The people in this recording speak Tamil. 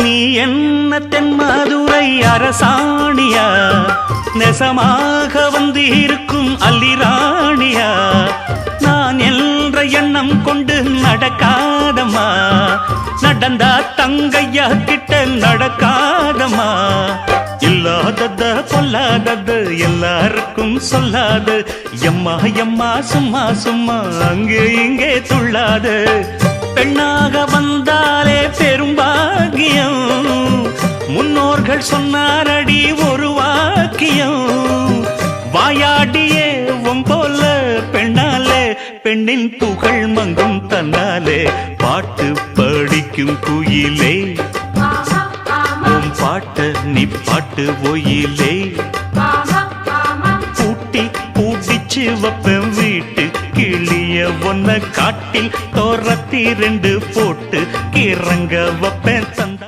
நீ என்ன தென்மதுரை அரசாணியா நெசமாக வந்து இருக்கும் அல்லிராணியா நான் என்ற எண்ணம் கொண்டு நடக்காதம்மா நடந்தா தங்கையா கிட்ட நடக்காதம்மா இல்லாதத பொல்லாதது எல்லாருக்கும் சொல்லாது எம்மா எம்மா சும்மா சும்மா அங்கே இங்கே துள்ளாது பெண்ணாக வந்தாலே பெரும்பாகியம் முன்னோர்கள் சொன்னாரடி ஒரு வாக்கியம் வாயாடியே போல பெண்ணாலே பெண்ணின் புகழ் மங்கும் தன்னாலே பாட்டு படிக்கும் குயிலே பாட்ட நீ பாட்டு ஒயிலே பூட்டி பூட்டிச்சு வப்பேன் வீட்டு கிளிய ஒன்ன காட்டில் தோரத்தி 2 போட்டு கிறங்க வப்பேன் தந்த